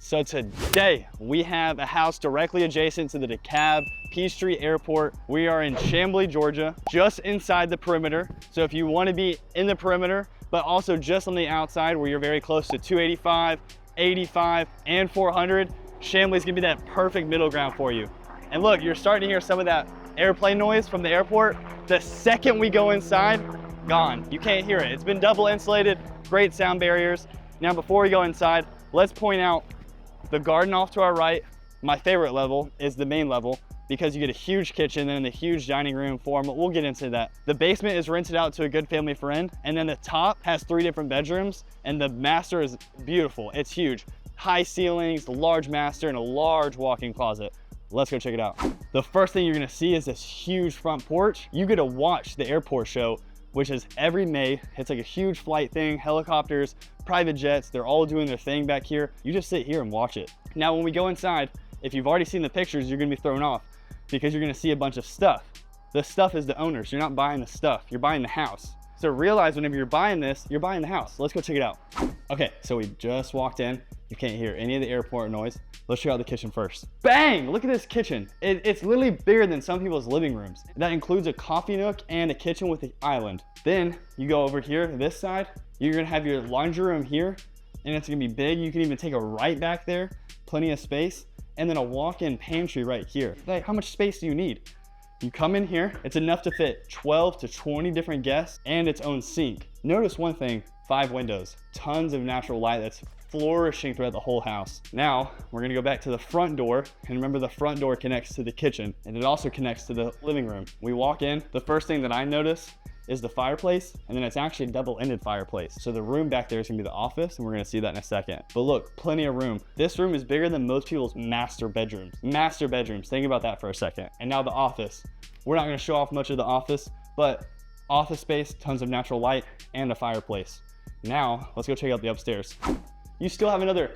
So today we have a house directly adjacent to the DeKalb-Peachtree Airport. We are in Chamblee, Georgia, just inside the perimeter. So if you want to be in the perimeter, but also just on the outside where you're very close to 285, 85, and 400, Chamblee's gonna be that perfect middle ground for you. And look, you're starting to hear some of that airplane noise from the airport. The second we go inside, gone. You can't hear it. It's been double insulated, great sound barriers. Now before we go inside, let's point out the garden off to our right. My favorite level is the main level because you get a huge kitchen and a huge dining room for them. We'll get into that. The basement is rented out to a good family friend, and then the top has 3 different bedrooms, and the master is beautiful. It's huge. High ceilings, large master, and a large walk-in closet. Let's go check it out. The first thing you're gonna see is this huge front porch. You get to watch the airport show, which is every May. It's like a huge flight thing, helicopters, private jets, they're all doing their thing back here. You just sit here and watch it. Now, when we go inside, if you've already seen the pictures, you're gonna be thrown off because you're gonna see a bunch of stuff. The stuff is the owners. You're not buying the stuff, you're buying the house. So realize whenever you're buying this, you're buying the house. Let's go check it out. Okay, so we just walked in. You can't hear any of the airport noise. Let's check out the kitchen first. Bang! Look at this kitchen. It's literally bigger than some people's living rooms. That includes a coffee nook and a kitchen with an island. Then you go over here, this side, you're gonna have your laundry room here, and it's gonna be big. You can even take a right back there, plenty of space, and then a walk-in pantry right here. Like, how much space do you need? You come in here, it's enough to fit 12 to 20 different guests and its own sink. Notice one thing, 5 windows, tons of natural light that's flourishing throughout the whole house. Now, we're gonna go back to the front door, and remember the front door connects to the kitchen, and it also connects to the living room. We walk in, the first thing that I notice is the fireplace, and then it's actually a double-ended fireplace. So the room back there is gonna be the office, and we're gonna see that in a second. But look, plenty of room. This room is bigger than most people's master bedrooms. Master bedrooms, think about that for a second. And now the office. We're not gonna show off much of the office, but office space, tons of natural light, and a fireplace. Now, let's go check out the upstairs. You still have another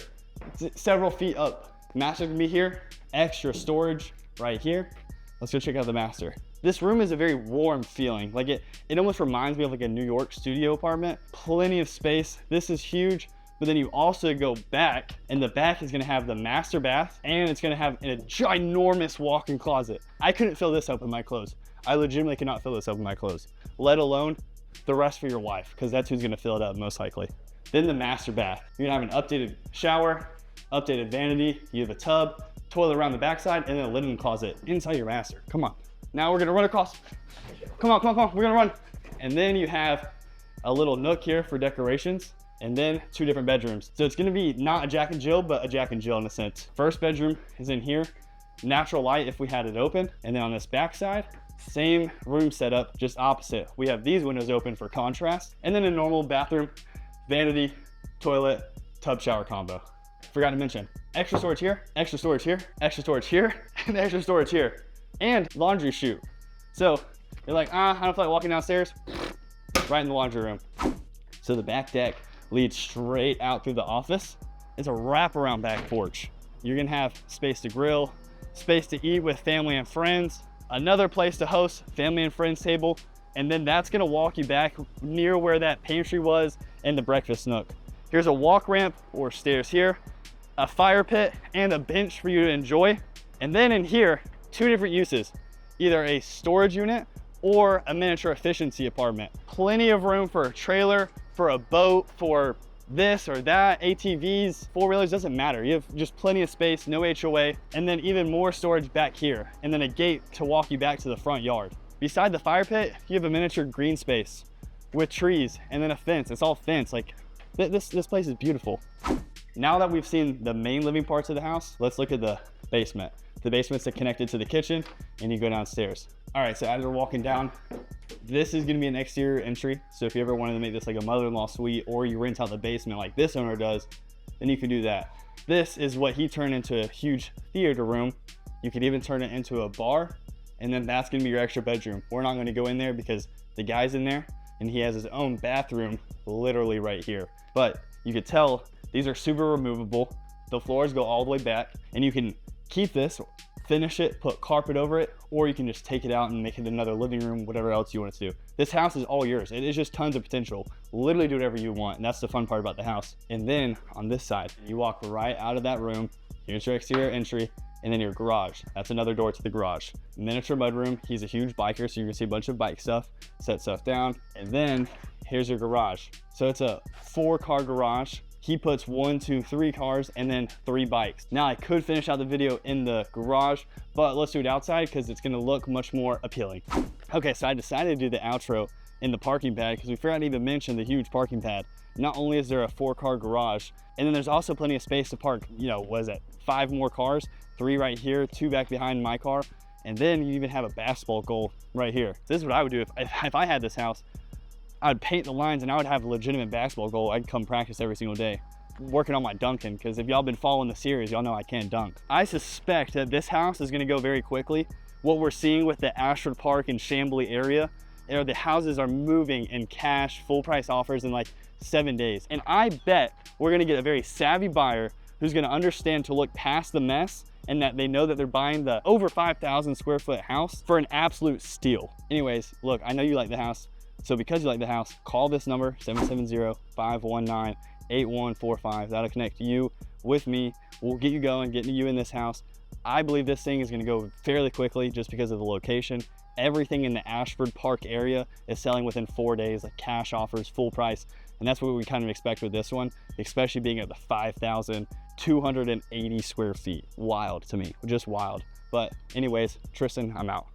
several feet up. Master can be here, extra storage right here. Let's go check out the master. This room is a very warm feeling. Like it almost reminds me of like a New York studio apartment. Plenty of space. This is huge, but then you also go back, and the back is gonna have the master bath, and it's gonna have a ginormous walk-in closet. I couldn't fill this up with my clothes. I legitimately could not fill this up with my clothes, let alone the rest for your wife, because that's who's gonna fill it up most likely. Then the master bath. You're gonna have an updated shower, updated vanity, you have a tub, toilet around the backside, and then a linen closet inside your master. Come on. Now we're gonna run across. Come on, we're gonna run. And then you have a little nook here for decorations, and then 2 different bedrooms. So it's gonna be not a Jack and Jill, but a Jack and Jill in a sense. First bedroom is in here, natural light if we had it open, and then on this backside, same room setup, just opposite. We have these windows open for contrast, and then a normal bathroom, vanity, toilet, tub shower combo. Forgot to mention, extra storage here, extra storage here, extra storage here, and extra storage here, and laundry chute. So you're like, I don't feel like walking downstairs, right in the laundry room. So the back deck leads straight out through the office. It's a wraparound back porch. You're gonna have space to grill, space to eat with family and friends, another place to host family and friends table, and then that's gonna walk you back near where that pantry was and the breakfast nook. Here's a walk ramp or stairs here, a fire pit, and a bench for you to enjoy. And then in here, 2 different uses, either a storage unit or a miniature efficiency apartment. Plenty of room for a trailer, for a boat, for this or that, ATVs, 4-wheelers, doesn't matter. You have just plenty of space, no HOA, and then even more storage back here, and then a gate to walk you back to the front yard. Beside the fire pit, you have a miniature green space with trees and then a fence. It's all fenced. Like this place is beautiful. Now that we've seen the main living parts of the house, let's look at the basement. The basement's connected to the kitchen, and you go downstairs. All right, so as we're walking down, this is gonna be an exterior entry. So if you ever wanted to make this like a mother-in-law suite, or you rent out the basement like this owner does, then you can do that. This is what he turned into a huge theater room. You could even turn it into a bar, and then that's gonna be your extra bedroom. We're not gonna go in there because the guy's in there, and he has his own bathroom literally right here. But you could tell these are super removable. The floors go all the way back, and you can keep this finish it, put carpet over it, or you can just take it out and make it another living room, whatever else you want it to do. This house is all yours. It is just tons of potential. Literally do whatever you want, and that's the fun part about the house. And then on this side, you walk right out of that room. Here's your exterior entry, and then your garage. That's another door to the garage. Miniature mudroom. He's a huge biker, so you can see a bunch of bike stuff, set stuff down. And then here's your garage. So it's a 4-car garage. He puts 1, 2, 3 cars and then 3 bikes. Now I could finish out the video in the garage, but let's do it outside because it's gonna look much more appealing. Okay, so I decided to do the outro in the parking pad because we forgot to even mention the huge parking pad. Not only is there a 4-car garage, and then there's also plenty of space to park, you know, what is it, 5 more cars, 3 right here, 2 back behind my car, and then you even have a basketball goal right here. This is what I would do if I had this house. I'd paint the lines and I would have a legitimate basketball goal. I'd come practice every single day, working on my dunking, because if y'all been following the series, y'all know I can't dunk. I suspect that this house is gonna go very quickly. What we're seeing with the Ashford Park and Chamblee area, you know, the houses are moving in cash, full price offers in like 7 days. And I bet we're gonna get a very savvy buyer who's gonna understand to look past the mess and that they know that they're buying the over 5,000 square foot house for an absolute steal. Anyways, look, I know you like the house. So because you like the house, call this number, 770-519-8145. That'll connect you with me. We'll get you going, getting you in this house. I believe this thing is gonna go fairly quickly just because of the location. Everything in the Ashford Park area is selling within 4 days, like cash offers, full price. And that's what we kind of expect with this one, especially being at the 5,280 square feet. Wild to me, just wild. But anyways, Tristan, I'm out.